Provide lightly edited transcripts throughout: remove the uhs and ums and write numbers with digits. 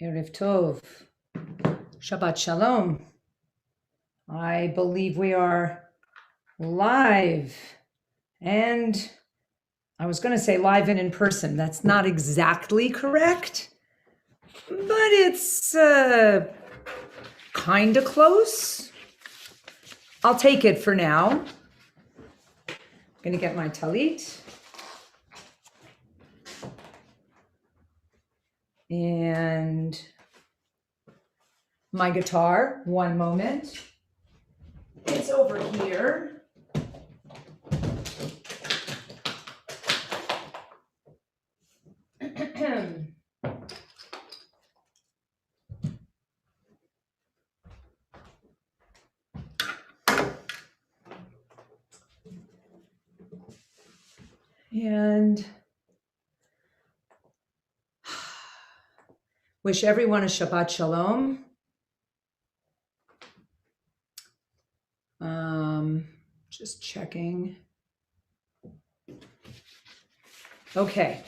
Erev Tov. Shabbat Shalom. I believe we are live, and I was going to say live and in person. That's not exactly correct, but it's kind of close. I'll take it for now. I'm going to get my talit. And my guitar, one moment. It's over here. And wish everyone a Shabbat Shalom. Just checking. Okay.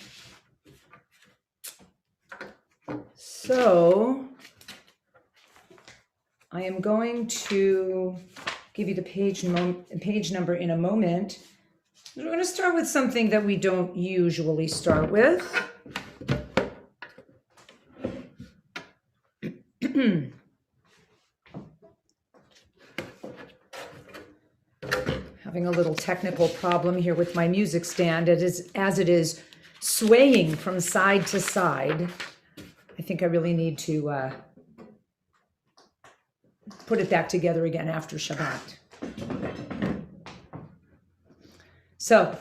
So I am going to give you the page number in a moment. We're going to start with something that we don't usually start with. Having a little technical problem here with my music stand. As it is swaying from side to side. I think I really need to put it back together again after Shabbat. So,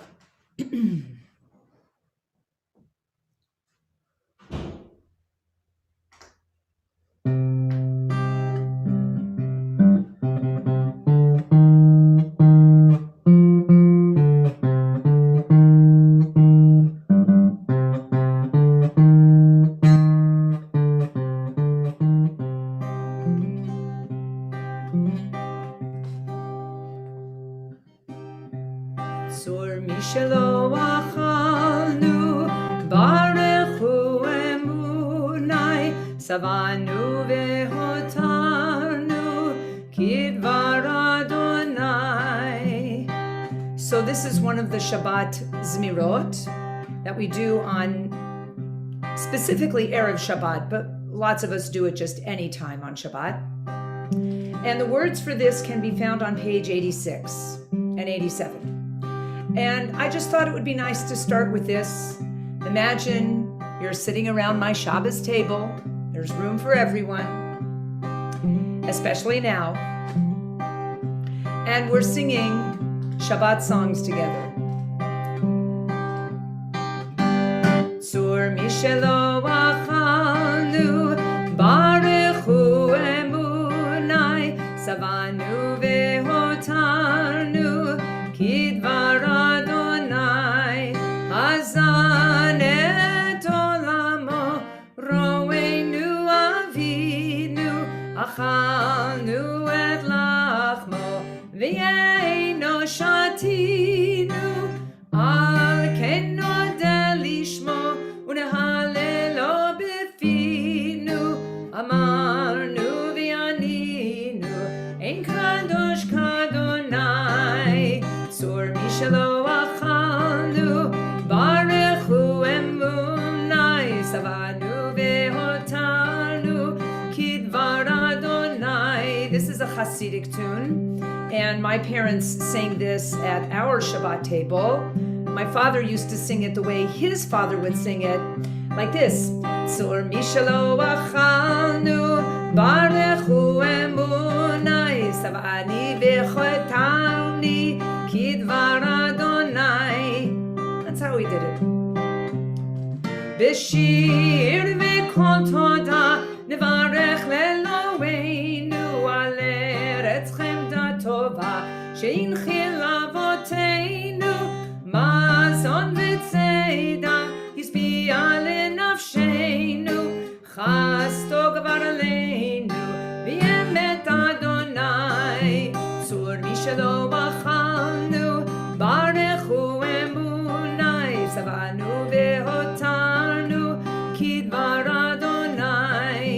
Savanu vehotarnu kidvar Adonai. So this is one of the Shabbat Zmirot that we do on specifically Erev Shabbat, but lots of us do it just any time on Shabbat. And the words for this can be found on page 86 and 87. And I just thought it would be nice to start with this. Imagine you're sitting around my Shabbos table. There's room for everyone, especially now. And we're singing Shabbat songs together. Tzur mishelo achalnu, barechu emunai, savanu vehotarnu, kidvar Adonai, hazan et olamo, roenu achalnu et lachmo v'yeino shatinu al ken nodeh lishmo unehalelo b'finu amarnu v'yaninu ein kadosh k'Adonai tzur mishelo achalnu barechu emunai savanu vehotarnu kidvar Adonai. This is a Hasidic tune, and my parents sang this at our Shabbat table. My father used to sing it the way his father would sing it, like this. Tzur mishelo achalnu, barechu emunai, savani vechotarni, kidvar Adonai. That's how we did it. B'shir v'kol toda, nevarech leloheinu al eretz chemda tova she'inchil avoteinu mazon v'tzeida hisbiya lenafsheinu chasto gvar aleinu v'yemet Adonai tzur mishelo achalnu barechu emunai savanu vehotarnu kidvar Adonai.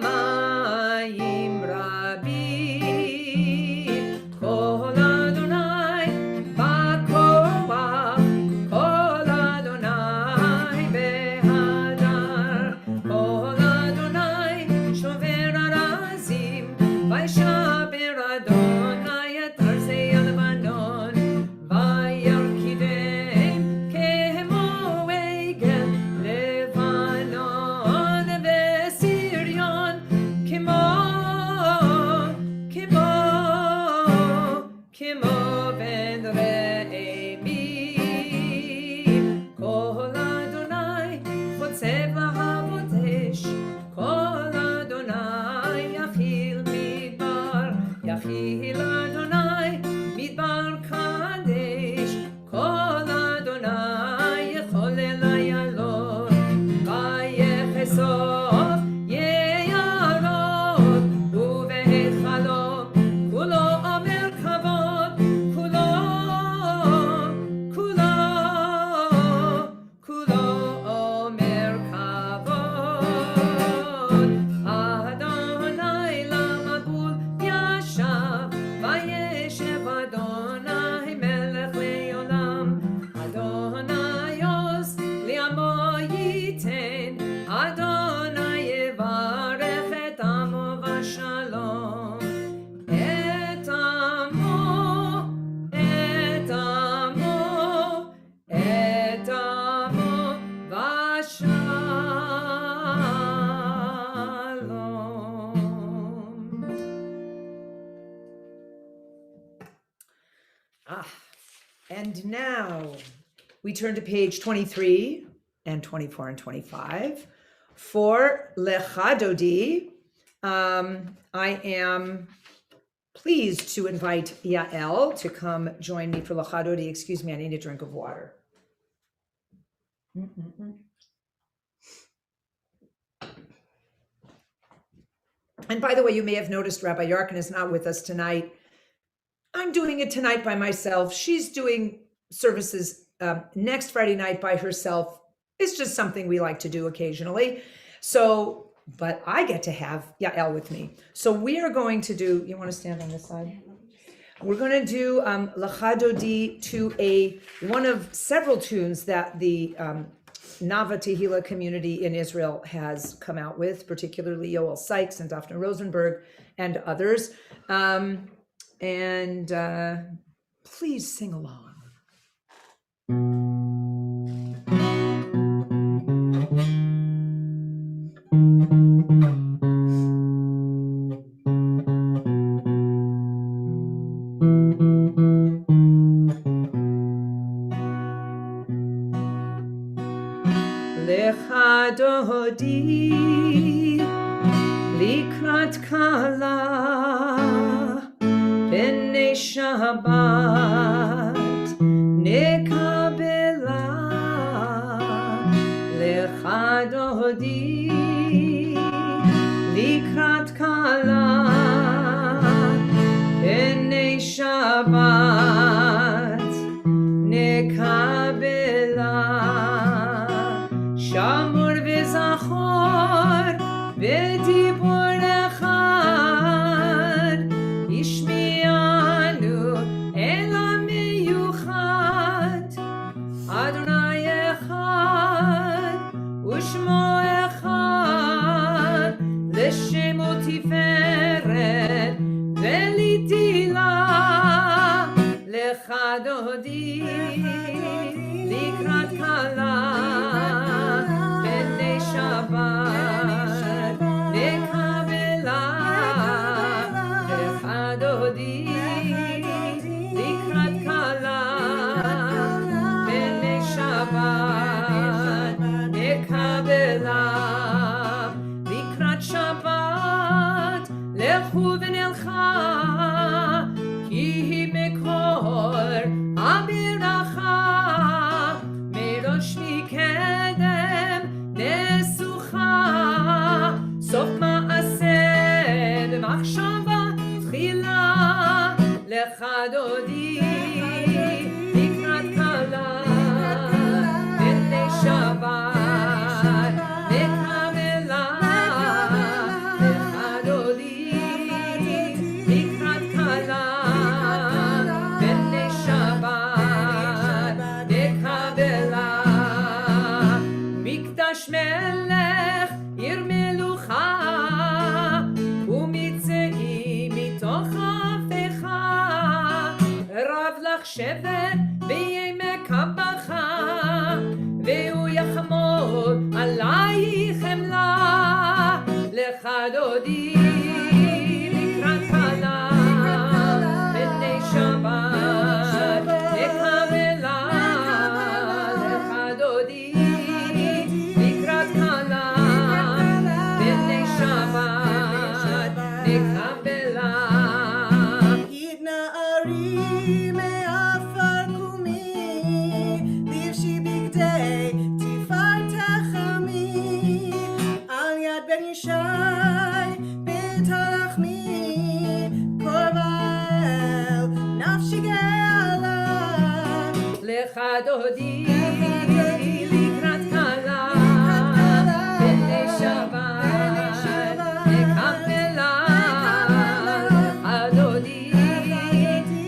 מים רבים, כל אדוני בכוח, כל אדוני בהדר, כל אדוני שובר ארזים, וישבר אדוני את ארזי הלבנון, וירקידם כמו עגל לבנון, וסריון כמו בן רעמים. כל אדוני חוצב להבות אש, כל אדוני יכיל מדבר, יכיל אדוני מדבר קדש, כל אדוני יחולל איילון, ויחשוף יערות ובהיכלו, כולו אומר כבוד, כולו אומר כבוד. אדוני למבול ישב, וישב אדוני מלך לעולם, אדוני עוז לעמו ייתן, אדוני יברך את עמו בשלום, את עמו, את עמו, את עמו בשלום. And now we turn to page 23 and 24 and 25 for Lecha Dodi. I am pleased to invite Yael to come join me for Lecha Dodi. Excuse me, I need a drink of water. And by the way, you may have noticed Rabbi Yarkin is not with us tonight. I'm doing it tonight by myself. She's doing services next Friday night by herself. It's just something we like to do occasionally. So, but I get to have Yael with me. So we are going to do, you want to stand on this side? We're going to do Lecha Dodi to one of several tunes that the Nava Tehillah community in Israel has come out with, particularly Yoel Sykes and Daphne Rosenberg and others. And please sing along. Lecha Dodi likrat kala B'nei Shabbat nekabela, Lecha Dodi likrat kala B'nei Shabbat nekabela, Shamor v'zachor v'dibor echad, Ishmi'anu el ha'miyuchad, Adonai echad u'shmo echad, l'shemo tiferet v'litila, Lecha Dodi likrat kala B'nei Shabbat nekabela, Lecha Dodi likrat kala B'nei Shabbat nekabela, likrat Shabbat lechu v'nelcha, ki hi mekor abiracha, merosh mikedem nesucha, sof ma'aseh b'machshava tchila, Lecha Dodi likrat kala B'nei Shabbat nekabela, שבת בימי כבחה, והוא יחמול עלייך חמלה, לך דודי לקראת כלה, בני שבת נקבלה, לך דודי לקראת כלה, בני שבת נקבלה. התנערי מעפר קומי, לבשי בגדי תפארתך עמי, על יד בן ישי בתלחמי, קורבה אל נפשי גאלה, לך דודי לקראת כלה, בני שבת נקבלה, לך דודי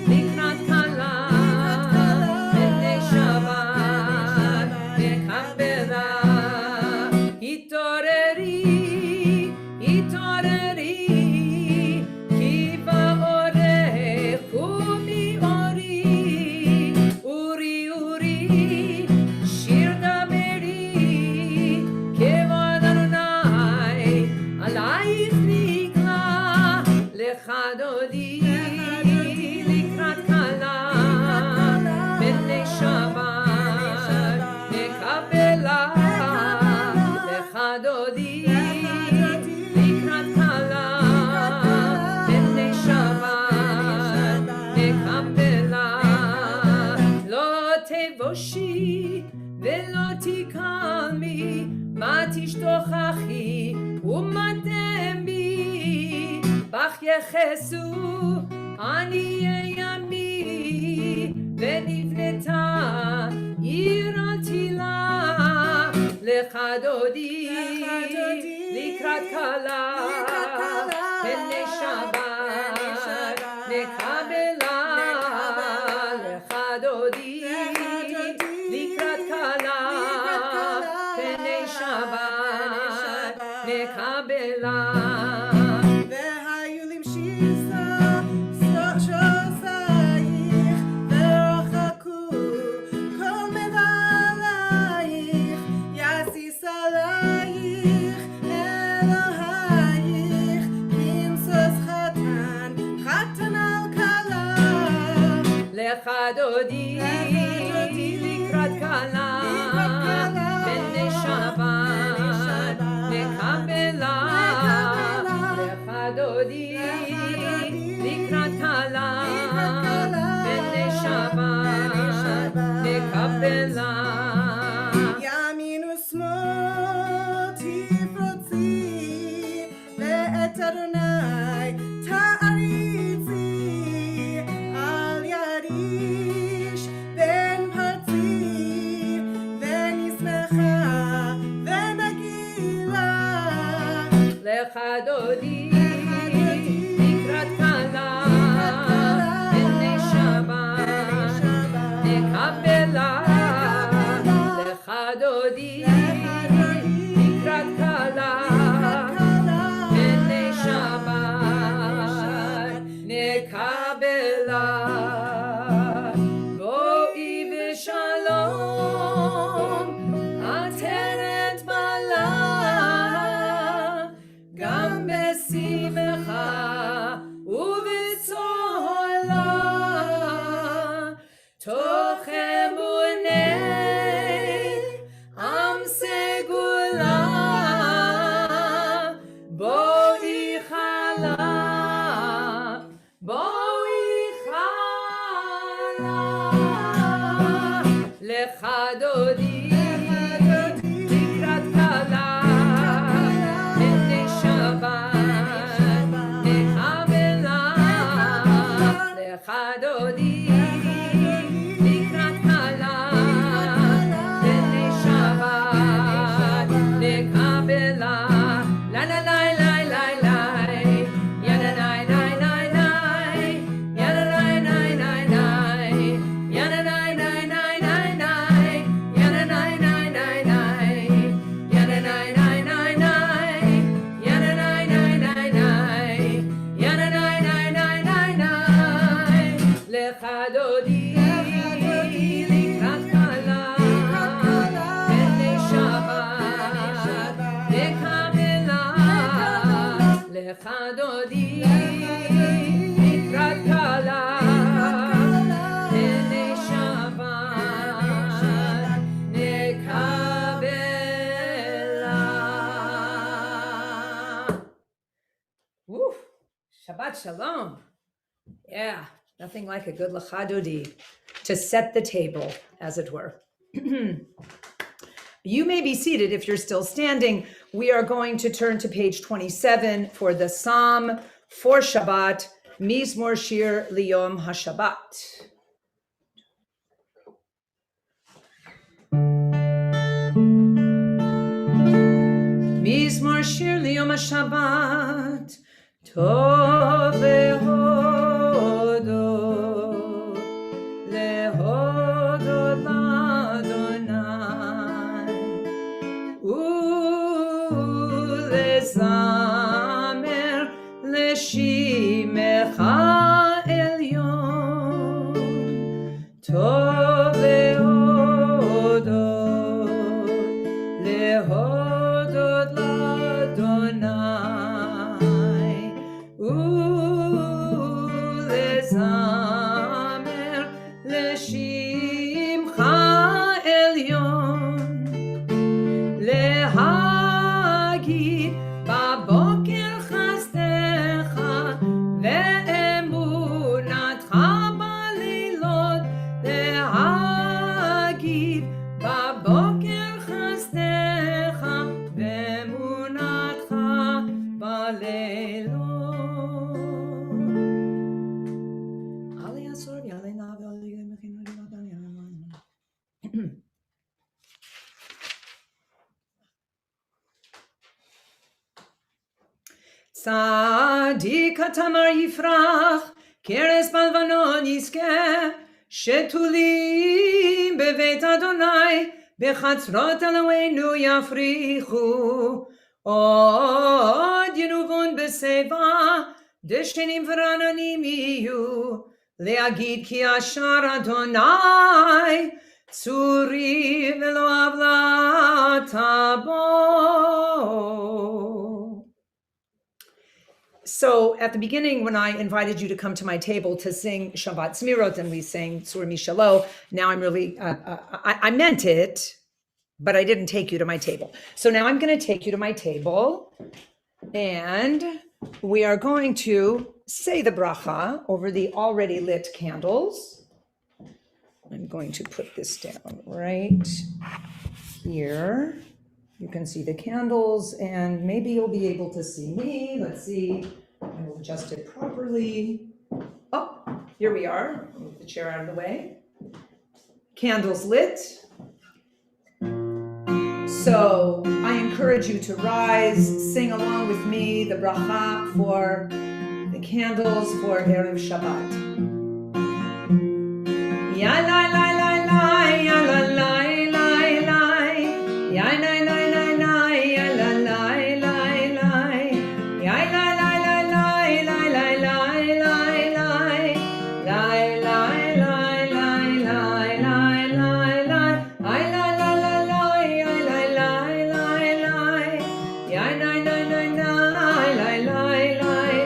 לקראת כלה, בני שבת נקבלה. התעוררי, התעוררי, כי באורך קומי אורי, אורי אורי, שיר דברי, כבוד אדוני עלייך נקרא, לך דודי לקראת כלה, בני שבת נקבלה, לך דודי לקראת כלה, בני שבת נקבלה. לא תבושי ולא תקמי, מה תשתוכחי ומה תמי, בך יחסו עניי ימי, ונבנתה עיר עתילה, לך דודי לקראת כלה, בני שבת נקבלה, לך דודי לקראת כלה, בני שבת נקבלה. והיו למשיסה שוסייך, ורחקו כל מבעלייך, יסיס עלייך אלוהייך, כמסוס חתן, חתן על כלה, לך דודי לקראת כלה, בני שבת נקבלה, לך דודי לקראת כלה, בני שבת נקבלה. ימין ושמאל תפרוצי, ואת אדוני תעריצי, על יד איש בן פרצי, ונשמחה ונגילה, לך דודי לקראת כלה, בני שבת נקבלה, לך דודי לקראת כלה, בני שבת נקבלה. בואי בשלום עטרת בעלה, גם בשמחה ובצהלה, תוך אמוני עם סגולה, בואי חלה, בואי חלה, לך דודי לקראת כלה, בני שבת נקבלה, לך דודי לקראת כלה, בני שבת נקבלה. לה לה לה לה לה לה, דודי לקראת קלה הנה שבת נקבלה. Woo! Shabbat Shalom. Yeah, nothing like a good Lecha Dodi to set the table, as it were. You may be seated if you're still standing. We are going to turn to page 27 for the Psalm for Shabbat, Mizmor Shir Liyom HaShabbat. Mizmor Shir Liyom HaShabbat, Tov lehodot, lehodot l'Adonai, ulezamer leshimecha elyon, Tov lehodot, lehodot l'Adonai, ulezamer leshimcha elyon, להגיד בבוקר חסדך ואמונתך בלילות, להגיד בבוקר חסדך ואמונתך בלילות. עלי עשור ועלי נע ועלי מכין צדיק התמר יפרח, כרס בלבנון יזכה, שתולים בבית אדוני, בחצרות אלוהינו יפריחו. עוד ינובון בשיבה, דשנים ורעננים יהיו, להגיד כי אשר אדוני, צורי ולא עוולת בו. So at the beginning, when I invited you to come to my table to sing Shabbat Zmirot, and we sang Sur Mishalo, now I'm really, I meant it, but I didn't take you to my table. So now I'm going to take you to my table, and we are going to say the bracha over the already lit candles. I'm going to put this down right here. You can see the candles, and maybe you'll be able to see me. Let's see. I will adjust it properly. Oh, here we are. Move the chair out of the way. Candles lit. So I encourage you to rise, sing along with me the bracha for the candles for Erev Shabbat. Ya la la la la, ya la la la la, ya la la la la, ya la la la la, ya la la la la, la la la la la, la la la la la la la, ay la la la la, ay la la la la, ya la la la la, la la la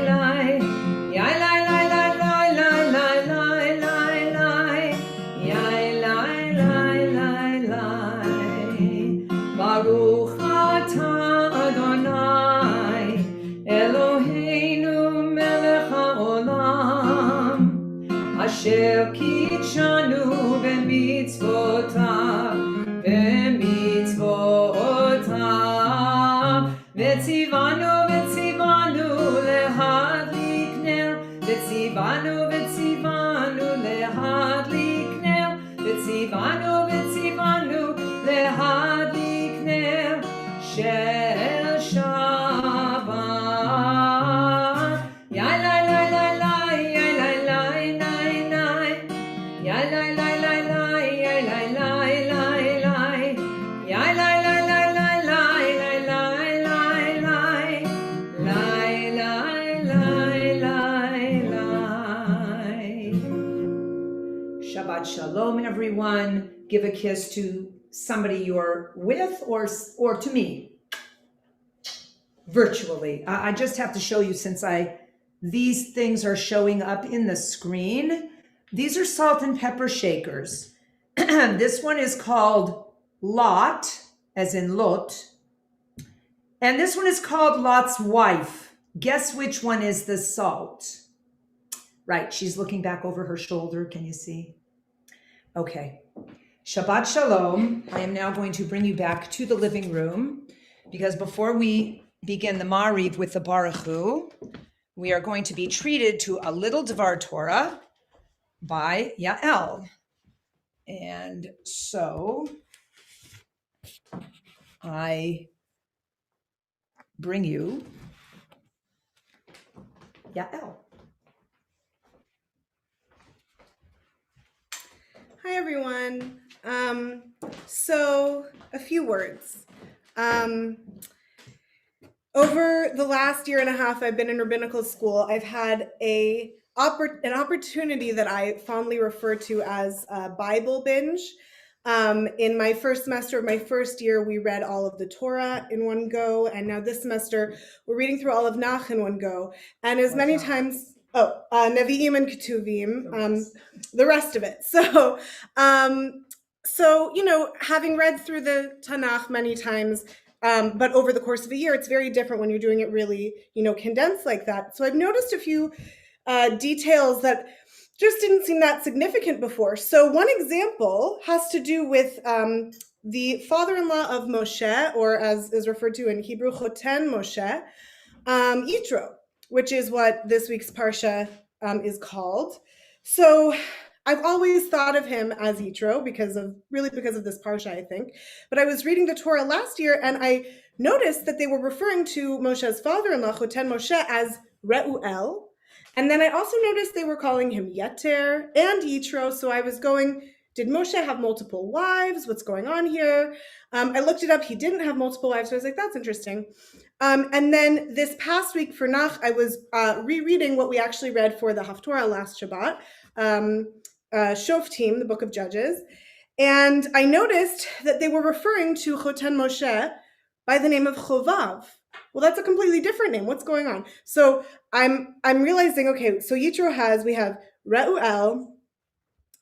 la, ya la la la la la la la la, ya la la la la. Baruch atah Adonai Eloheinu melech haolam, asher kitshanu b'mitzvotav, v'tzivanu lehadlik ner, v'tzivanu lehadlik ner, v'tzivanu lehadlik ner, shel Shabbat. Ya la la la la, ya la la la la, ya la la la la, ya la la la la, ya la la la la la, la la la la, la la la. Shabbat Shalom, everyone. Give a kiss to somebody you're with or to me. virtually. I just have to show you since these things are showing up in the screen. These are salt and pepper shakers. This one is called Lot, as in Lot. And this one is called Lot's wife. Guess which one is the salt? Right, she's looking back over her shoulder. Can you see? Okay. Shabbat Shalom. I am now going to bring you back to the living room because before we begin the Mariv with the Baruch Hu, we are going to be treated to a little Dvar Torah by Yael. And so I bring you Yael. Hi, everyone. So a few words. Over the last year and a half I've been in rabbinical school, I've had an opportunity that I fondly refer to as a Bible binge. In my first semester of my first year, we read all of the Torah in one go, and now this semester we're reading through all of Nach in one go. And as many times, Nevi'im and Ketuvim, the rest of it. So, having read through the Tanakh many times, but over the course of a year, it's very different when you're doing it really, condensed like that. So I've noticed a few details that just didn't seem that significant before. So one example has to do with the father-in-law of Moshe, or as is referred to in Hebrew, Choten Moshe, Yitro, which is what this week's Parsha is called. So I've always thought of him as Yitro because of this Parsha, I think. But I was reading the Torah last year and I noticed that they were referring to Moshe's father-in-law, Choten Moshe, as Reuel. And then I also noticed they were calling him Yeter and Yitro. So I was going, did Moshe have multiple wives? What's going on here? I looked it up. He didn't have multiple wives. So I was like, that's interesting. And then this past week for Nach, I was rereading what we actually read for the Haftorah last Shabbat, Shoftim, the book of Judges. And I noticed that they were referring to Choten Moshe by the name of Chovav. Well, that's a completely different name. What's going on? So I'm realizing, okay, so we have Reuel,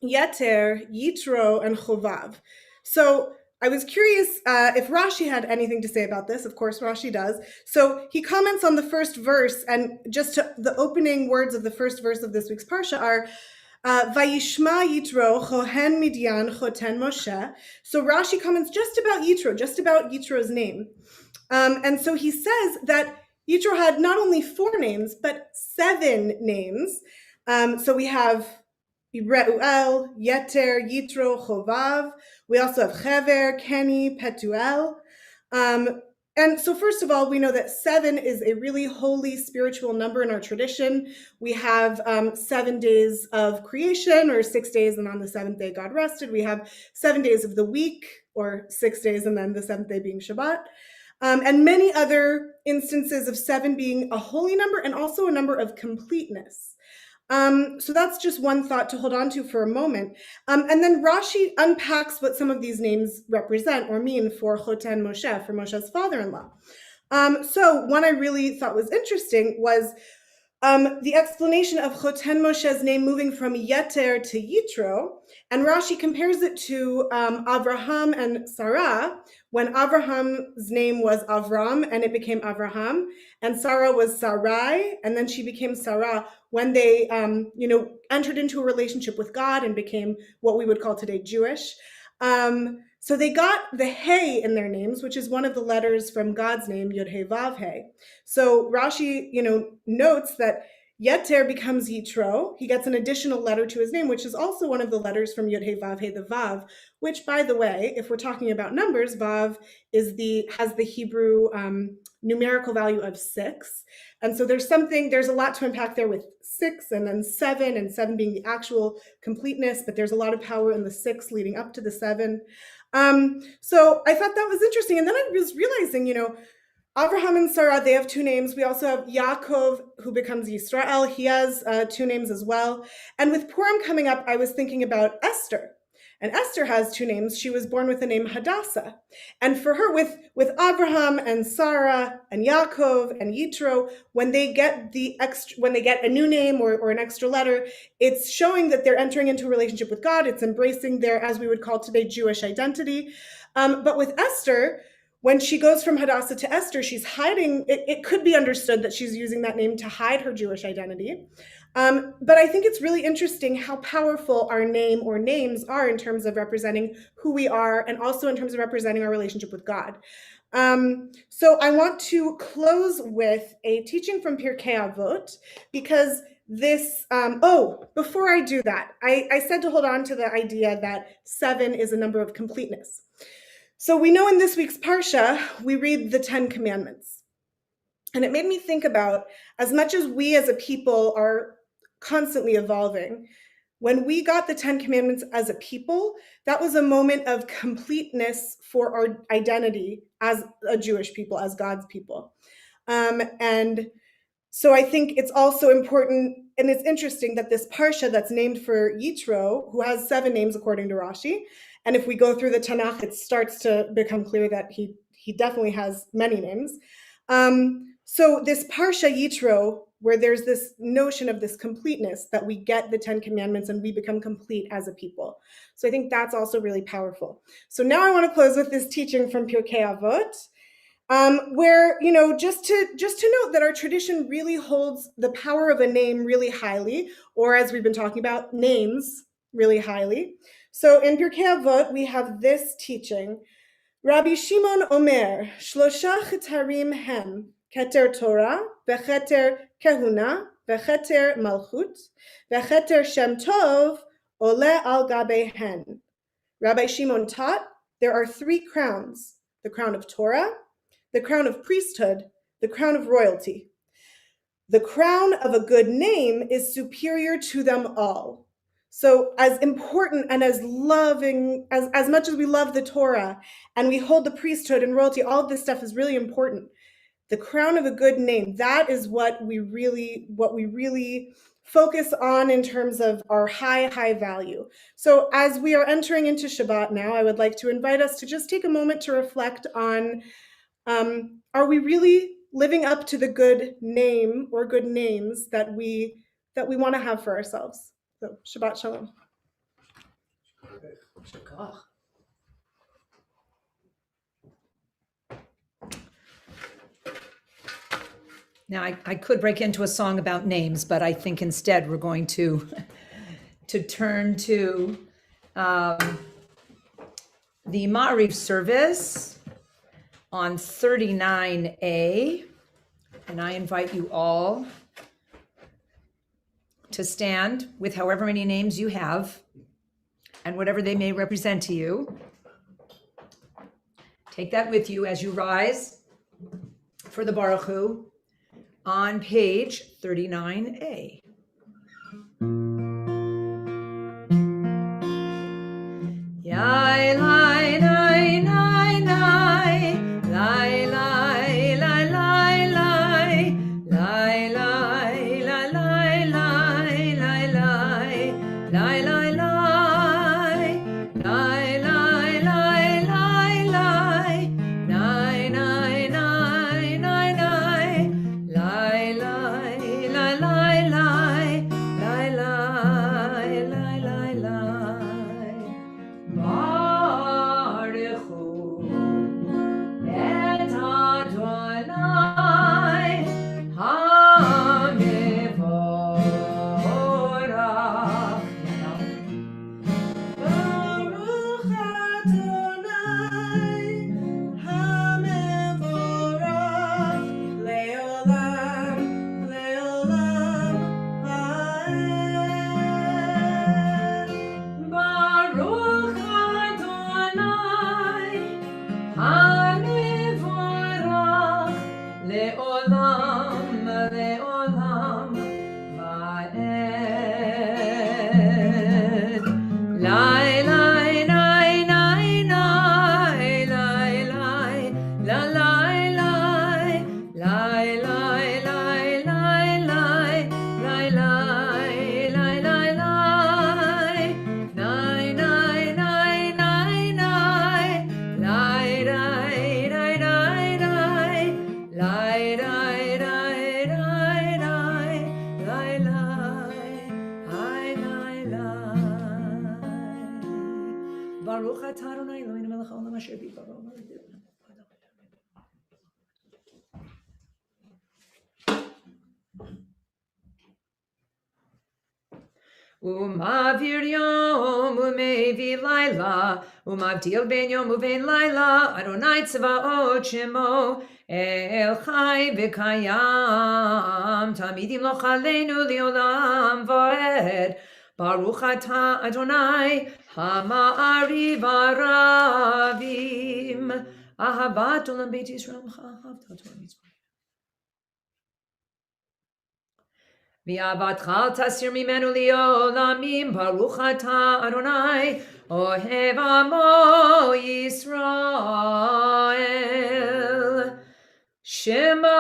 Yeter, Yitro, and Chovav. So I was curious if Rashi had anything to say about this. Of course, Rashi does. So he comments on the first verse, and the opening words of the first verse of this week's Parsha are, Vayishma Yitro, Chohen Midian, Choten Moshe. So Rashi comments just about Yitro's name. And so he says that Yitro had not only 4 names, but 7 names. So we have Reuel, Yeter, Yitro, Chovav. We also have Chever, Kenny, Petuel. And so first of all, we know that 7 is a really holy spiritual number in our tradition. We have 7 days of creation, or 6 days, and on the 7th day God rested. We have 7 days of the week, or 6 days, and then the 7th day being Shabbat. And many other instances of 7 being a holy number and also a number of completeness. So that's just one thought to hold on to for a moment. And then Rashi unpacks what some of these names represent or mean for Choten Moshe, for Moshe's father-in-law. So one I really thought was interesting was the explanation of Choten Moshe's name moving from Yeter to Yitro. And Rashi compares it to Avraham and Sarah, when Avraham's name was Avram and it became Avraham, and Sarah was Sarai, and then she became Sarah when they, entered into a relationship with God and became what we would call today Jewish. So they got the Hey in their names, which is one of the letters from God's name, Yod He Vav He. So Rashi, notes that Yeter becomes Yitro. He gets an additional letter to his name, which is also one of the letters from Yod He Vav He, the Vav, which, by the way, if we're talking about numbers, Vav has the Hebrew numerical value of 6. And so there's a lot to unpack there with 6 and then 7, and 7 being the actual completeness, but there's a lot of power in the 6 leading up to the 7. So I thought that was interesting. And then I was realizing, Avraham and Sarah, they have 2 names. We also have Yaakov, who becomes Yisrael. He has 2 names as well. And with Purim coming up, I was thinking about Esther. And Esther has two names. She was born with the name Hadassah. And for her, with Abraham and Sarah and Yaakov and Yitro, when they get a new name or an extra letter, it's showing that they're entering into a relationship with God. It's embracing their, as we would call today, Jewish identity. But with Esther, when she goes from Hadassah to Esther, she's hiding. It could be understood that she's using that name to hide her Jewish identity. But I think it's really interesting how powerful our name or names are in terms of representing who we are and also in terms of representing our relationship with God. So I want to close with a teaching from Pirkei Avot, because this, before I do that, I said to hold on to the idea that 7 is a number of completeness. So we know in this week's Parsha, we read the 10 Commandments. And it made me think about, as much as we as a people are constantly evolving, when we got the 10 Commandments as a people, that was a moment of completeness for our identity as a Jewish people, as God's people. And so I think it's also important, and it's interesting that this Parsha that's named for Yitro, who has 7 names according to Rashi, and if we go through the Tanakh, it starts to become clear that he definitely has many names. So this Parsha Yitro, where there's this notion of this completeness, that we get the 10 Commandments and we become complete as a people. So I think that's also really powerful. So now I want to close with this teaching from Pirkei Avot, where, just to note that our tradition really holds the power of a name really highly, or as we've been talking about, names really highly. So in Pirkei Avot, we have this teaching. Rabbi Shimon Omer, Shlosha chetarim hem, keter Torah, vecheter kehuna, vecheter malchut, vecheter shem tov, ole al gabehen. Rabbi Shimon taught there are 3 crowns: the crown of Torah, the crown of priesthood, the crown of royalty. The crown of a good name is superior to them all. So as important and as loving, as much as we love the Torah and we hold the priesthood and royalty, all of this stuff is really important. The crown of a good name, that is what we really focus on in terms of our high value. So as we are entering into Shabbat now, I would like to invite us to just take a moment to reflect on, are we really living up to the good name or good names that we want to have for ourselves? So Shabbat Shalom. Now, I could break into a song about names, but I think instead we're going to turn to the Ma'ariv service on 39a, and I invite you all to stand with however many names you have and whatever they may represent to you. Take that with you as you rise for the Baruch Hu on page 39a. Yai lai lai lai lai lai lai lai lai lai lai lai lai lai lai lai lai lai lai la Umavir yom umevi laila, umavdil ben yom uven laila, Adonai tzvaot shemo, El chai v'kayam, tamidim lo chaleinu liolam vaed, Baruch atah Adonai, Ha'ari v'aravim, Ahavat olam beit Yisrael ahavta Torah mitzvot. V'avatcha tasir mimenu liolamim, Baruch atah Adonai, Ohev amo Yisrael. Shema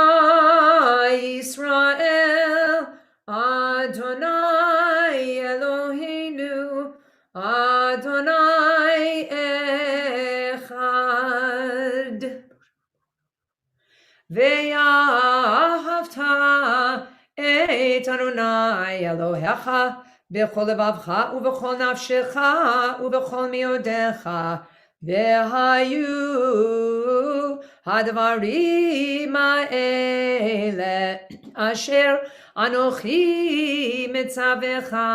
Yisrael, Adonai Eloheinu, Adonai Echad. Ve'ahavta et Adonai Elohecha b'chol levavcha u'b'chol nafshecha u'b'chol miodecha ve'hayu hadvarim ha'ele asher anochi mitzavecha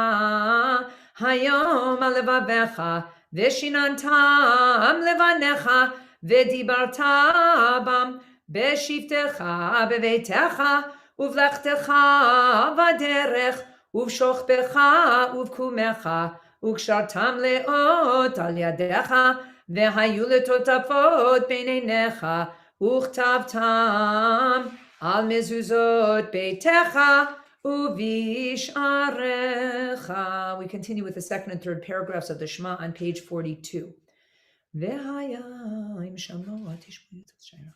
hayom al levavecha ve'shinantam levanecha ve'dibarta bam בשבתך בביתך ובלכתך בדרך ובשוכבך ובקומך וקשרתם לאות על ידיך והיו לטוטפות בין עיניך וכתבתם על מזוזות ביתך ובשעריך. We continue with the second and third paragraphs of the Shema on page 42. והיה אם שמוע תשמעו את השעריך.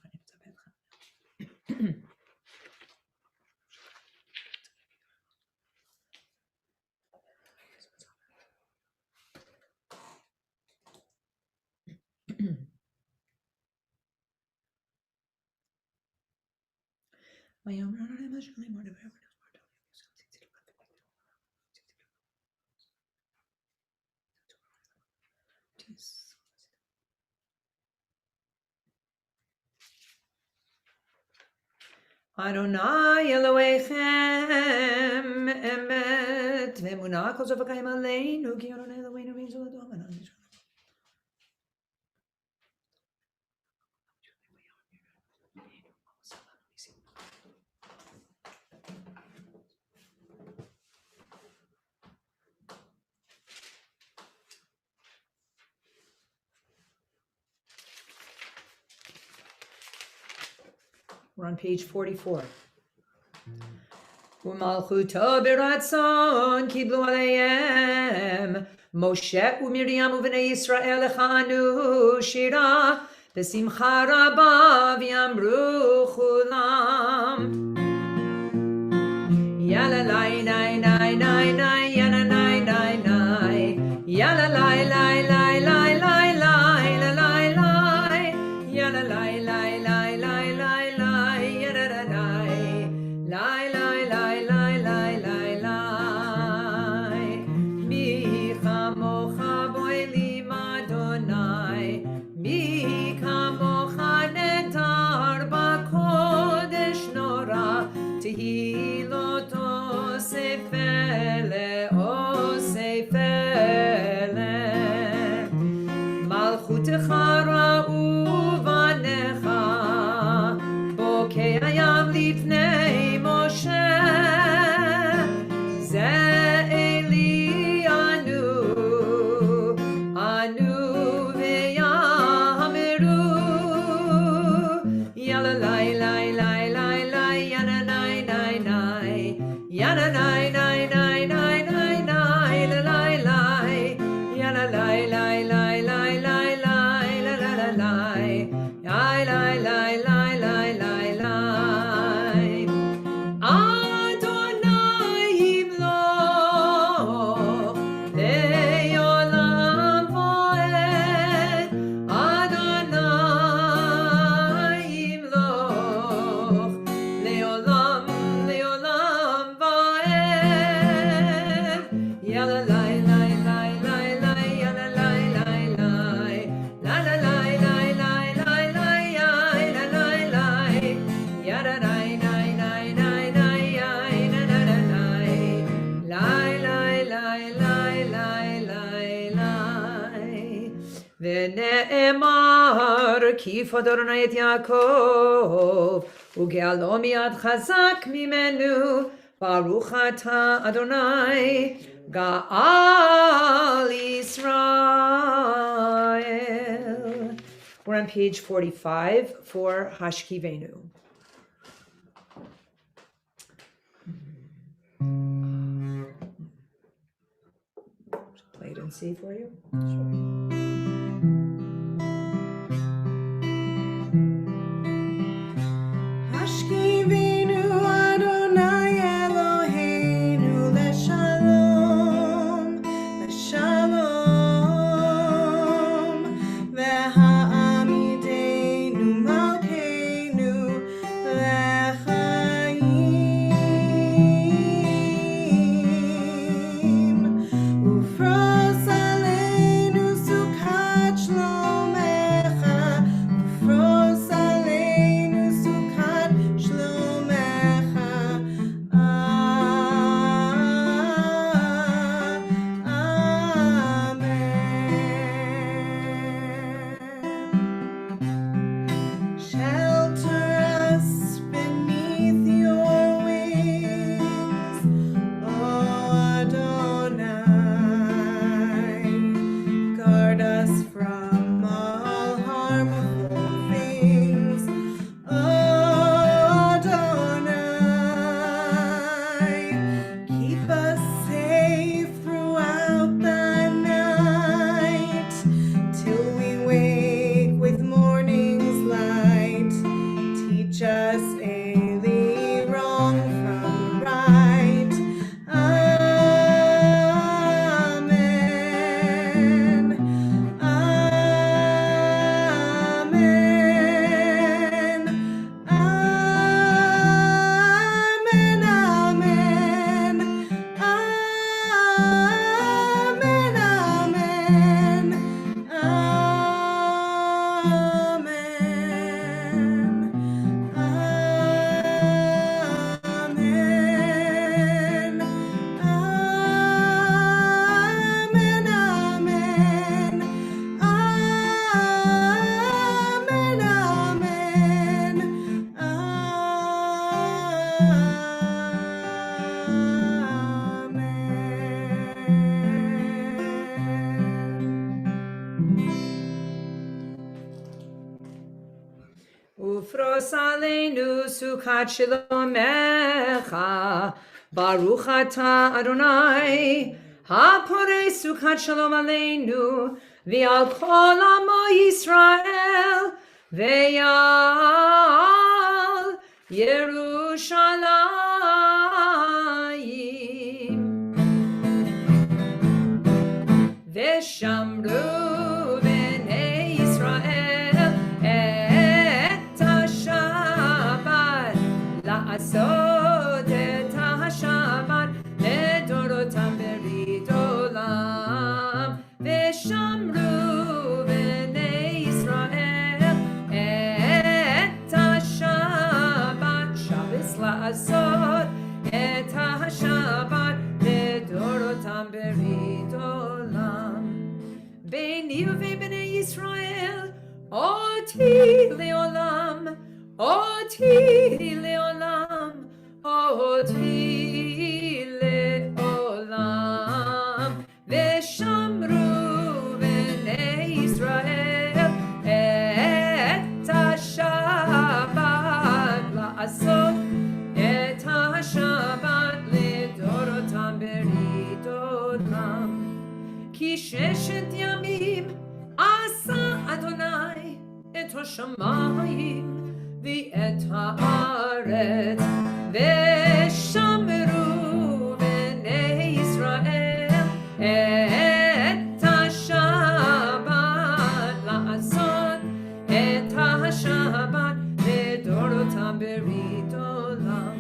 Adonai Elohechem emet ve'emunah kol zevakayim aleinu ki Adonai Eloheinu means Adonai Eloheinu. We're on page 44. Umalchuto biratzon kiblu aleihem Moshe uMiriam uvnei Yisrael echanu shira besimcha rabba v'yamru chulam Yala lai nai nai nai nai yana nai nai nai Yala lai lai lai lai lai lai la lai lai Yala lai lai lai lai lai lai yana nai lai lai lai lai lai lai lai mi chamocha boelim Adonai mi chamocha netar b'kodesh nora tehilot osefele osefele malchutecha ra'u vanecha bokei hayam lifnei Moshe ze eli anu ve'yameru yala lai lai lai lai lai yana nai nai nai yana nai nai nai nai nai nai la lai lai yana lai lai lai lai lai lai la la la lai lai lai lai lai lai lai lai Adonai yimloch le'olam va'ed Adonai yimloch le'olam le'olam va'ed ונאמר כי פוד אדוני את יעקב וגאלו מיד חזק ממנו ברוך אתה אדוני גאל ישראל. We're on page 45 for Hashkivenu. Play it and see for you. Sure. Hashkivenu Adonai Eloheinu leshalom, leshalom, v'ha'amidenu malkeinu lechaim, ufros aleinu sukat shlomecha, ufros aleinu sukat shlomecha. Amen. Shelter us beneath your wings, O Adonai. Guard us from all harmful things, O Adonai. Keep us safe throughout the night, till we wake with morning's light. Teach us daily wrong from right. Amen. Amen. Amen. Amen. Amen. Amen. ופרוס עלינו סוכת שלומך, ברוך אתה אדוני, הפורש סוכת שלום עלינו, ועל כל עמו ישראל, ועל ירושלים. ושמרו בני ישראל את השבת, לעשות את השבת לדורותם ברית עולם. ושמרו בני ישראל את השבת, שבס לעשות את השבת לדורותם ברית עולם. ביני ובין בני ישראל אותי לעולם, אותי לעולם, אותי לעולם. ושמרו בני ישראל את השבת, לעשות את השבת לדורותם ברית עולם. כי ששת ימים עשה אדוני את השמיים ואת הארץ, ושמרו בני ישראל את השבת, לעשות את השבת לדורותם ברית עולם.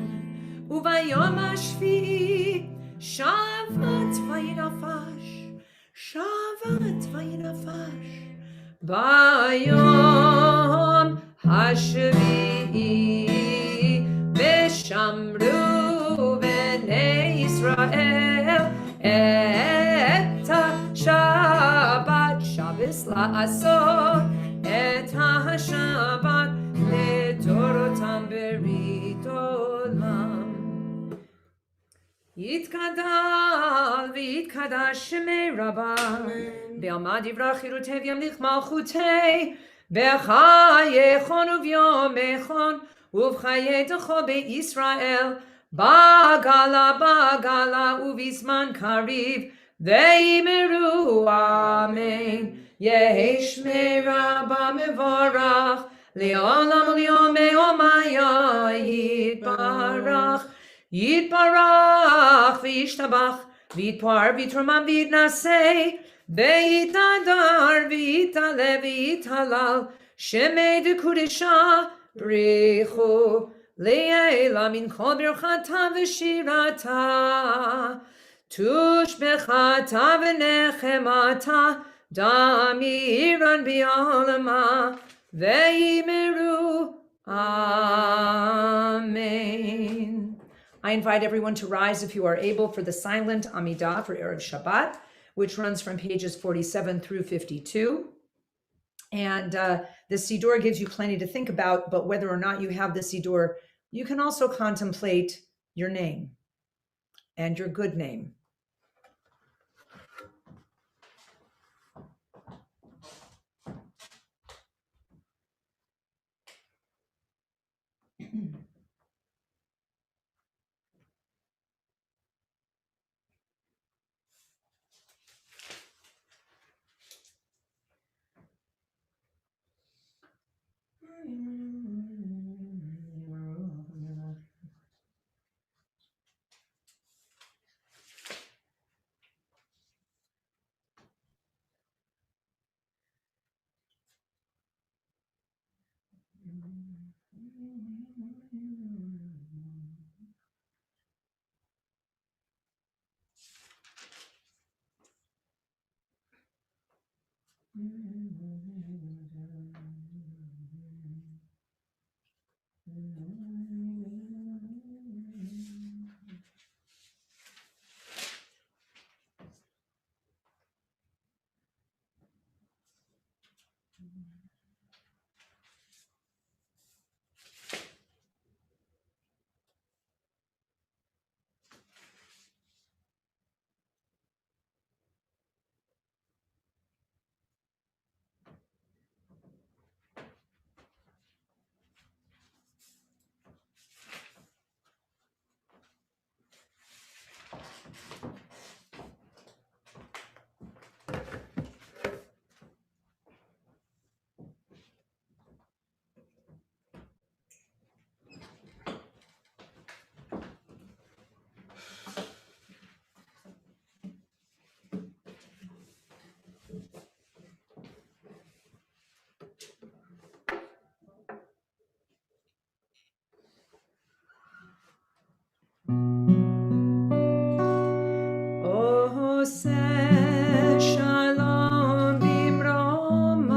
וביום השביעי שבת וינפש, שבת וינפש, ביום השביעי. ושמרו בני ישראל את השבת, שבס לעשות את השבת לדורותם ברית עולם. יתגדל ויתקדש שמי רבה, בעלמא דברה חירותי וימליך מלכותי, בחייכון וביומכון ובחייתך בישראל, בגלה ובזמן קריב, ואמרו אמן. יהי שמי רבה מבורך, לעולם וליומי עולמיה יתברך. יתברך וישתבח, ויתפאר ויתרומם ויתנשא, ויתהדר ויתעלה ויתהלל, שמי דקודשה בריחו לעילה מן כל ברכתה ושירתה, תושבחתה ונחמתה, דמירן בעלמה, ואמרו amen. I invite everyone to rise if you are able for the silent Amidah for Erev Shabbat, which runs from pages 47 through 52. And the Siddur gives you plenty to think about, but whether or not you have the Siddur, you can also contemplate your name and your good name. Shalom bimromav,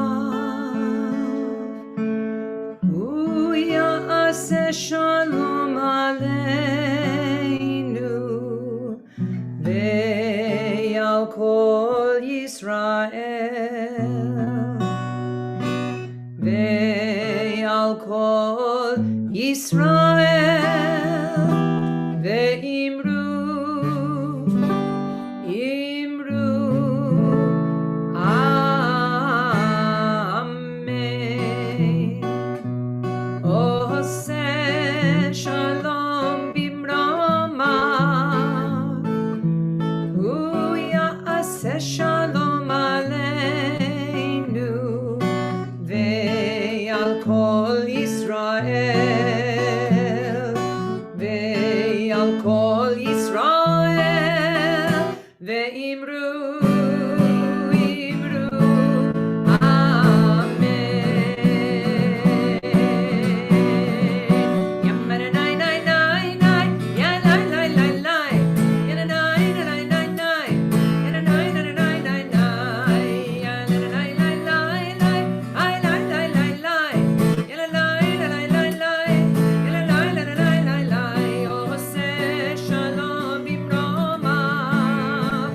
uya'aseh shalom aleinu, ve'al kol Yisrael, ve'al kol Yisrael, ve'imru Shalom aleinu ve'al kol Yisrael, ve'al kol Yisrael, ve'imru Shalom bimromav,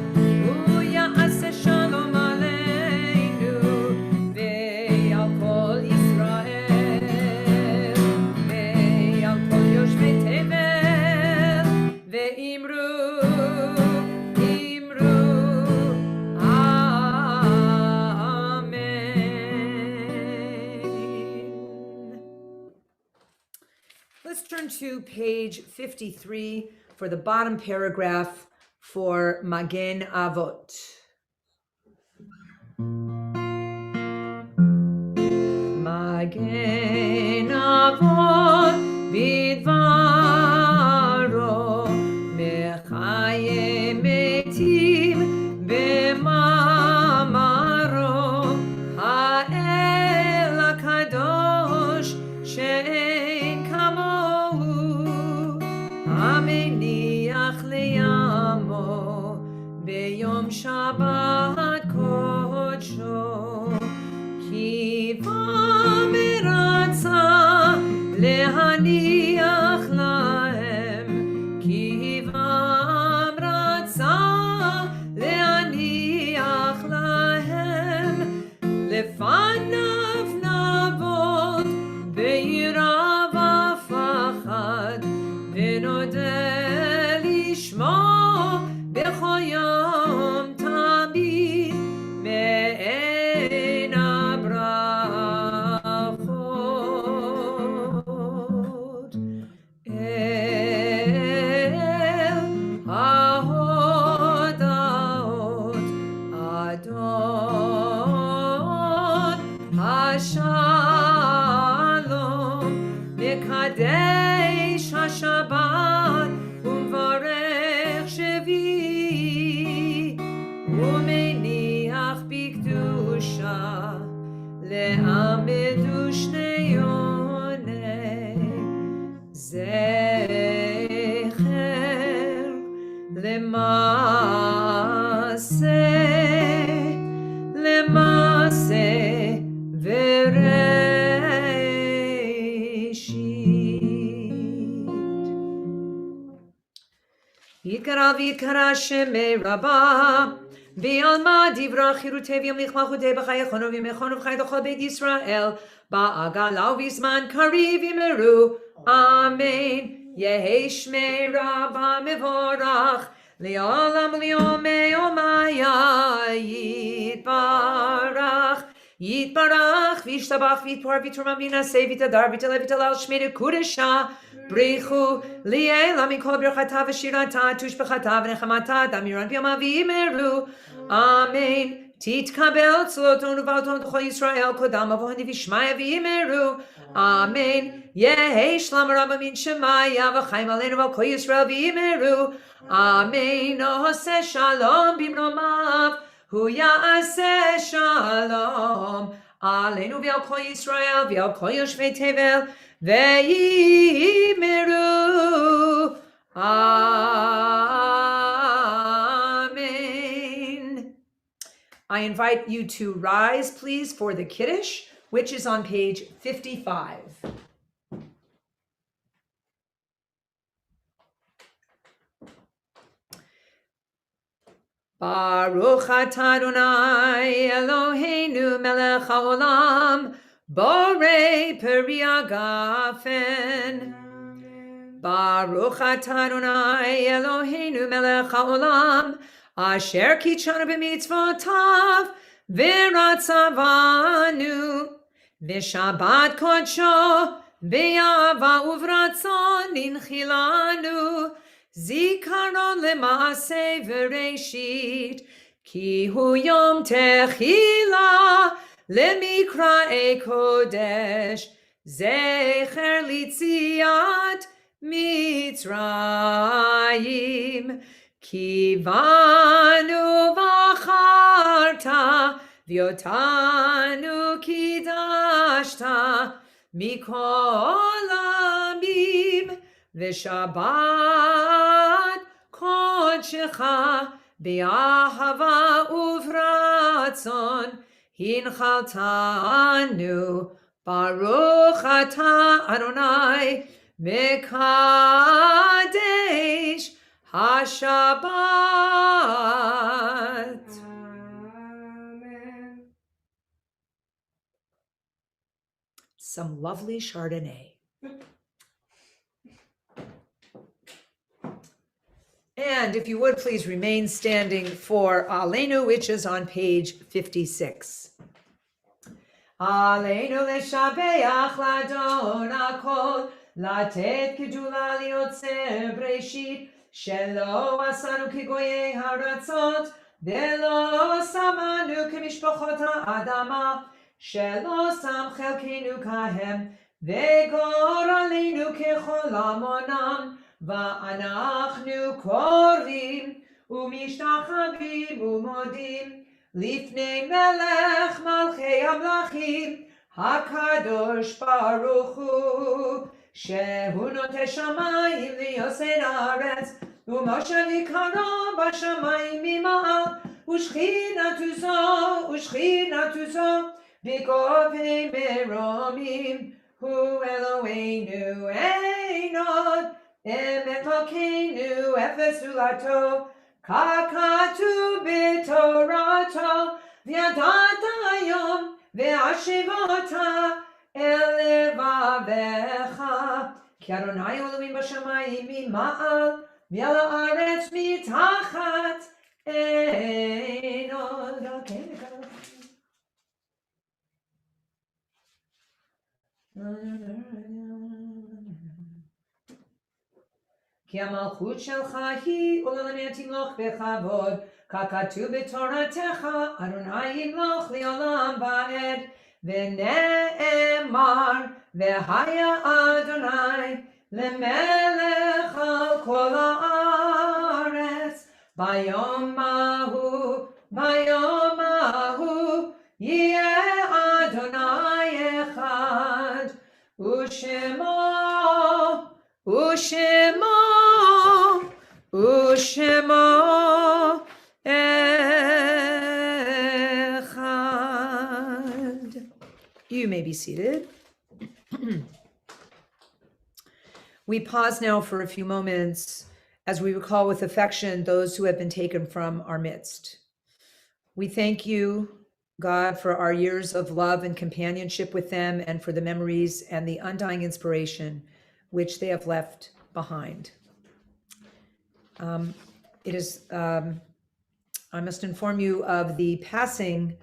Let's turn to page 53 for the bottom paragraph for Magen Avot. Magen Avot bidvaro mechaye metim b'mamaro ha'el hakadosh she'en kamohu המניח לימו ביום שבת קודשו כי במרצה להניח להם כי במרצה להניח להם לפניו נעבוד ביראה ופחד ונודה לשמו בכל יום תמיד מעין הברכות אל ההודעות אדון השלום מקדש השבת ומברך שביעי ומניח בקדושה לעמדו שני יוני זכר למעשה יקרא ויקרא שמי רבה בעלמא דברה חירותי וימליך מלכותי בחייכון ובימיכון ובחיי כל בית ישראל בעגלה ובזמן קריב יאמרו אמן יהי שמי רבה מבורך לעולם ליומי יומיה יתברך יתברך וישתבח ויתפאר ויתרומם וינשא ויתהדר ויתהלל ויתהלל שמי לקודשה בריחו לילה מכל ברכתה ושירתה תושבחתה ונחמתה דמירן בימה ויאמרו אמן תתקבל צלותון ובעלתון לכל ישראל קודם אבוהני וישמעיה ויאמרו אמן יהי שלום רב מן שמיה וחיים עלינו ועל כל ישראל ויאמרו אמן עושה שלום במרומיו הוא יעשה שלום עלינו ועל כל ישראל ועל כל יושבי תבל ויאמרו Amen. I invite you to rise, please, for the Kiddush, which is on page 55. Baruch atah Adonai Eloheinu melech haolam borei peri hagafen. Baruch atah Adonai Eloheinu melech haolam asher kitshanu b'mitzvotav v'ratzavanu v'shabbat kodsho b'yava uvratzon ninchilanu zikaron lema'aseh v'reishit ki hu yom techila lemikra'ei kodesh zecher litziat Mitzrayim ki banu v'acharta v'yotanu kidashta mikol amim v'shabbat kodshecha be'ahava uvratzon hinchaltanu Baruch atah Adonai Mekadesh HaShabbat. Amen. Some lovely Chardonnay. And if you would please remain standing for Aleinu, which is on page 56. Aleinu leshabeach ladon hakol, latet kedula liotzer breshit, shelo asanu kigoyei haratzot, velo samanu kemishpachot ha'adama, shelo sam chelkenu kahem, vegor aleinu kechol amonam, va'anachnu korim, umishtachavim umodim, לפני מלך מלכי המלכים, הקדוש ברוך הוא, שהוא נוטה שמיים ויוסד הארץ, ומשה יקרו בשמיים ממעל, ושכינתו זו בגובי מרומים, הוא אלוהינו אין עוד, אמת אלוקינו אפס זולתו, ככתוב בתורתו, וידעת היום והשיבות אל לבבך, כי אדוני אלוהים בשמיים ממעל, ועל הארץ מתחת אין עוד. כי המלכות שלך היא ולעולם תמלוך בכבוד, ככתוב בתורתך, אדוני ימלוך לעולם ועד, ונאמר, והיה אדוני למלך על כל הארץ, ביום ההוא יהיה אדוני אחד, ושמו echad. You may be seated. We pause now for a few moments as we recall with affection those who have been taken from our midst. We thank you, God, for our years of love and companionship with them and for the memories and the undying inspiration which they have left behind. I must inform you of the passing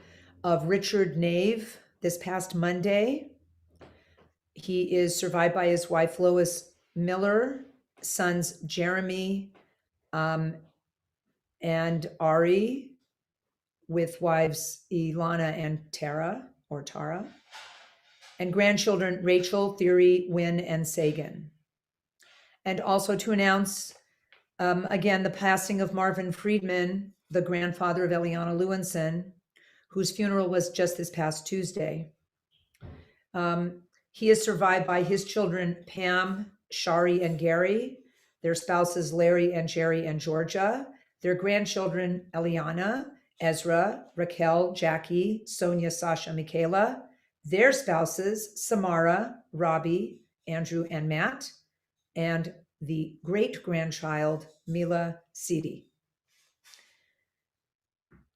of Richard Nave this past Monday. He is survived by his wife, Lois Miller, sons Jeremy and Ari, with wives Ilana and Tara, and grandchildren Rachel, Theory, Wynn, and Sagan. And also to announce again the passing of Marvin Friedman, the grandfather of Eliana Lewinson, whose funeral was just this past Tuesday. He is survived by his children Pam, Shari, and Gary, their spouses Larry and Jerry and Georgia, their grandchildren Eliana, Ezra, Raquel, Jackie, Sonia, Sasha, Michaela, their spouses Samara, Robbie, Andrew, and Matt, and the great-grandchild Mila Sidi.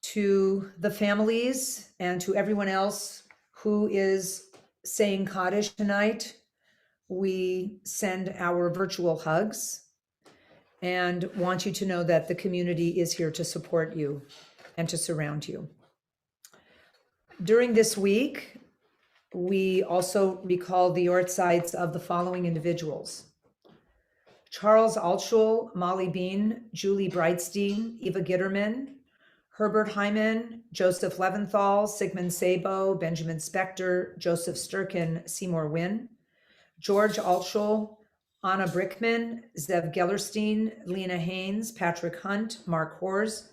To the families and to everyone else who is saying Kaddish tonight, we send our virtual hugs and want you to know that the community is here to support you and to surround you. During this week, we also recall the yortzites of the following individuals: Charles Altschul, Molly Bean, Julie Breitstein, Eva Gitterman, Herbert Hyman, Joseph Leventhal, Sigmund Sabo, Benjamin Spector, Joseph Sturkin, Seymour Wynn, George Altschul, Anna Brickman, Zev Gellerstein, Lena Haynes, Patrick Hunt, Mark Hors,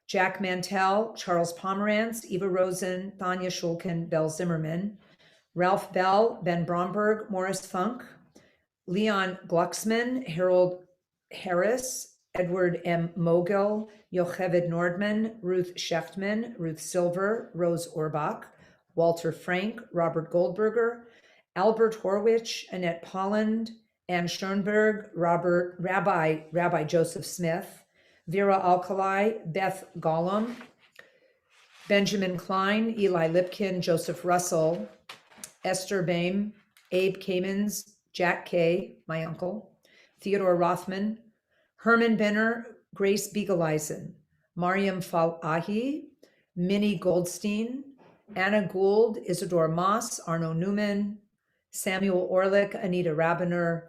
Jack Mantell, Charles Pomerantz, Eva Rosen, Thanya Schulkin, Belle Zimmerman, Ralph Bell, Ben Bromberg, Morris Funk, Leon Glucksman, Harold Harris, Edward M. Mogul, Yocheved Nordman, Ruth Sheftman, Ruth Silver, Rose Orbach, Walter Frank, Robert Goldberger, Albert Horwich, Annette Polland, Anne Schoenberg, Rabbi Joseph Smith, Vera Alkali, Beth Gollum, Benjamin Klein, Eli Lipkin, Joseph Russell, Esther Baim, Abe Kamens, Jack Kay, my uncle, Theodore Rothman, Herman Benner, Grace Beageleisen, Mariam Falahi, Minnie Goldstein, Anna Gould, Isidore Moss, Arno Newman, Samuel Orlick, Anita Rabiner,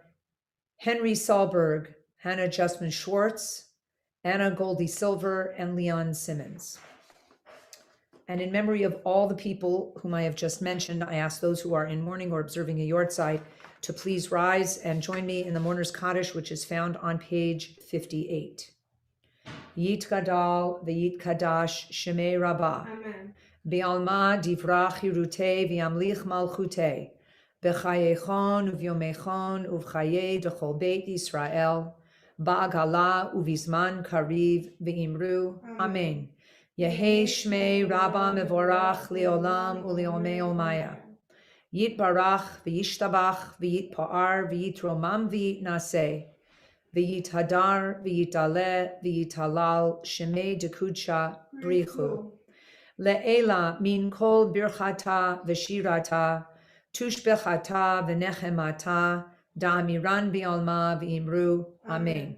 Henry Sahlberg, Hannah Justman Schwartz, Anna Goldie Silver, and Leon Simmons. And in memory of all the people whom I have just mentioned, I ask those who are in mourning or observing a yortzeit to please rise and join me in the Mourner's Kaddish, which is found on page 58. Yit Gadal v'yit Kadash Shemei Rabbah. Amen. Bi'alma divrach hirute v'yamlich malchute. B'chayechon uvyomechon uvchaye dechol beit Yisrael. Ba'agala uvizman kariv v'imru. Amen. Yehi Shmei Rabba Mevorach Leolam Uleomei Omaya. Yit Barach v'yishtabach v'yit Pa'ar v'yit Romam v'yit Naseh. V'yit Hadar v'yit Ale v'yit Halal Shemei Dekudsha Brichu. Le'ela min kol birchata v'shirata tushbechata v'nechemata da'amiran bi'alma v'imru. Amen.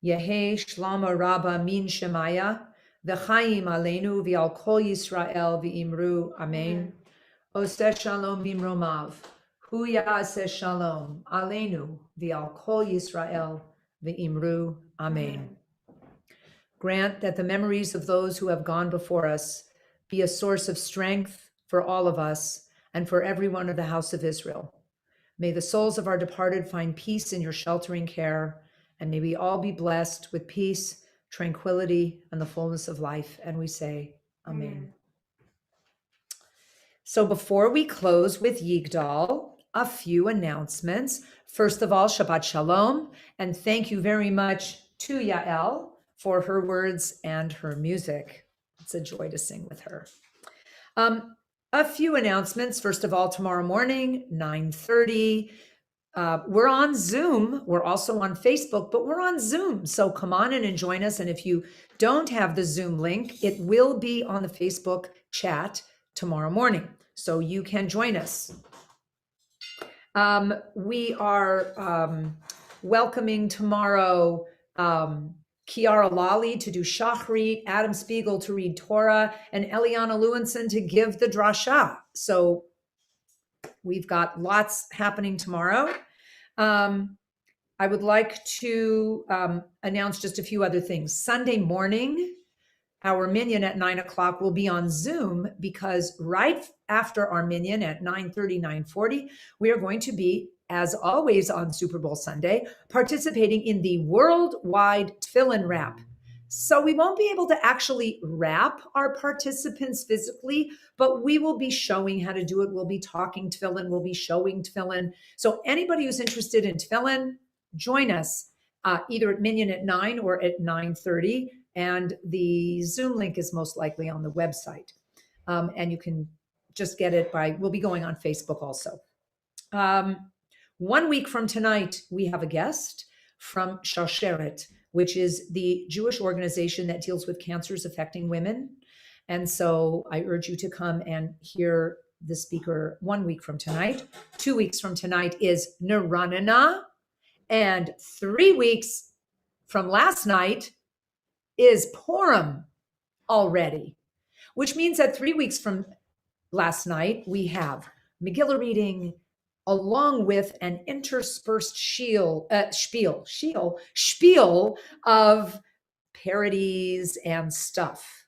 Yehi Shlama Rabba min Shemaya v'chaim aleinu v'al kol Yisrael v'imru. Amen. Oseh shalom bimromav. Hu ya'aseh shalom aleinu v'al kol Yisrael v'imru. Amen. Grant that the memories of those who have gone before us be a source of strength for all of us and for everyone of the house of Israel. May the souls of our departed find peace in your sheltering care, and may we all be blessed with peace, tranquility, and the fullness of life. And we say, Amen. So before we close with Yigdal, a few announcements. First of all, Shabbat Shalom, and thank you very much to Yael for her words and her music. It's a joy to sing with her. A few announcements. First of all, tomorrow morning, 9:30, we're on Zoom. We're also on Facebook, but we're on Zoom. So come on in and join us. And if you don't have the Zoom link, it will be on the Facebook chat tomorrow morning. So you can join us. We are welcoming tomorrow Kiara Lally to do Shachrit, Adam Spiegel to read Torah, and Eliana Lewinson to give the drasha. So we've got lots happening tomorrow. I would like to announce just a few other things. Sunday morning, our minyan at 9 o'clock will be on Zoom, because right after our minyan at 9:30, 9:40, we are going to be, as always on Super Bowl Sunday, participating in the worldwide tefillin wrap. So we won't be able to actually wrap our participants physically, but we will be showing how to do it. We'll be talking tefillin, we'll be showing tefillin. So anybody who's interested in tefillin, join us either at minyan at 9 or at 9:30. And the Zoom link is most likely on the website. And you can just get it we'll be going on Facebook also. 1 week from tonight, we have a guest from Sharsheret, which is the Jewish organization that deals with cancers affecting women. And so I urge you to come and hear the speaker 1 week from tonight. 2 weeks from tonight is Naranana. And 3 weeks from last night is Purim already, which means that 3 weeks from last night, we have Megillah reading, along with an interspersed spiel of parodies and stuff.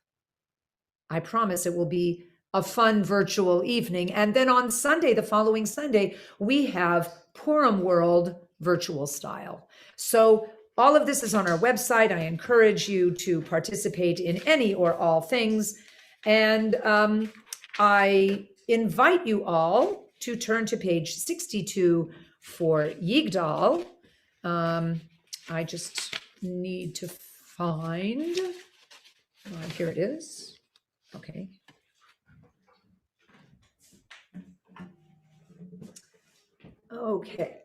I promise it will be a fun virtual evening. And then on Sunday, the following Sunday, we have Purim World virtual style. So all of this is on our website. I encourage you to participate in any or all things. And I invite you all to turn to page 62 for Yigdal. I just need to find, here it is. Okay. Okay.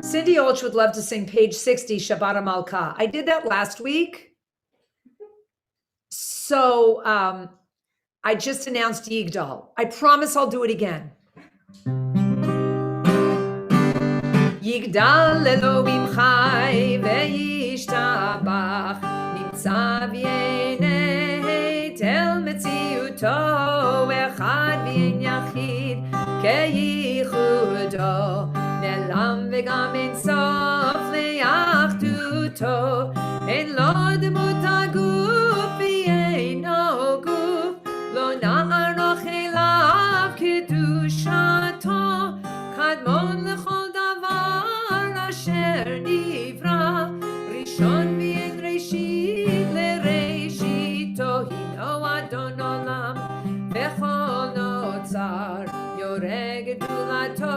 Cindy Olch would love to sing page 60, Shabbat HaMalkah. I did that last week. So I just announced Yigdal. I promise I'll do it again. יגדל אלוהים חי וישתבח, ניצב ינהת אל מציאותו, אחד ואין יחיד כייחודו, נעלם וגם אין סוף לאחדותו, אין לו דמות הגוף ואינו גוף, לא נערוך אליו קדושתו, קדמון לכל דבר אשר נברא, ראשון ואין ראשית לראשיתו, הינו אדון עולם בכל נוצר, יורה גדולתו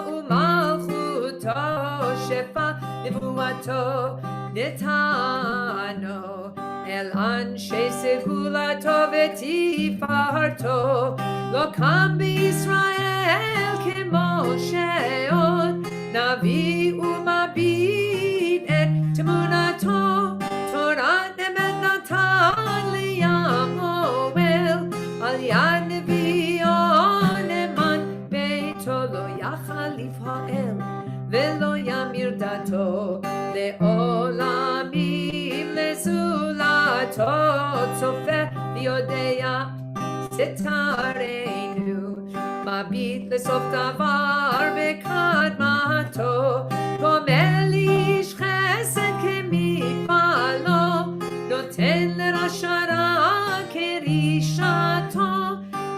ומלכותו, שפע נבואתו נתנו אל אנשי סגולתו ותפארתו, לא קם בישראל כמו שעוד, נביא ומביט את תמונתו, תורת אמת נתן לים אוהל, על יד נביאו נאמן ביתו, לא יחליף האל ולא ימיר דתו, לעולמים לזולתו, צופה ויודע סתרנו, מביט לסוף דבר בקדמתו, גומל איש חסד כמפעלו, נותן לרשע רע כרישתו,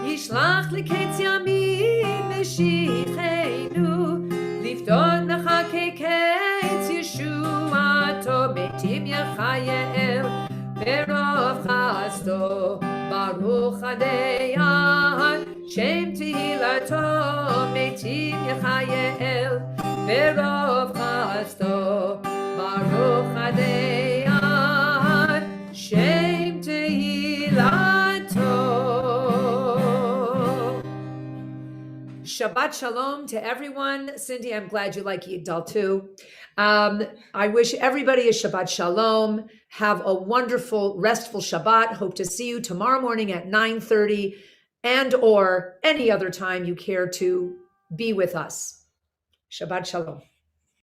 ישלח לקץ ימים משיחנו, לפדות נחכה קץ ישועתו, מתים יחייל ברוב חסדו, ברוך הדיין שם תהילתו, מתים יחייל ברוב חסדו, ברוך הדיין שם תהילתו. Shabbat Shalom to everyone. Cindy, I'm glad you like Yigdal too. I wish everybody a Shabbat Shalom. Have a wonderful, restful Shabbat. Hope to see you tomorrow morning at 9:30 and or any other time you care to be with us. Shabbat Shalom.